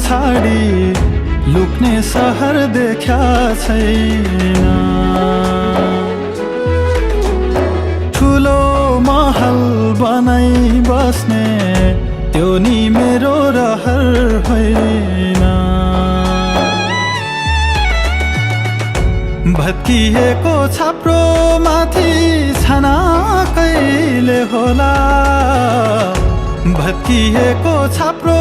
छाडी लुक्ने सहर देखा छैन। ठुलो महल बनाई बस्ने त्यो नि मेरो रहर होइन। भत्किएको छाप्रो माथि छाना कहिले होला। भत्किएको छाप्रो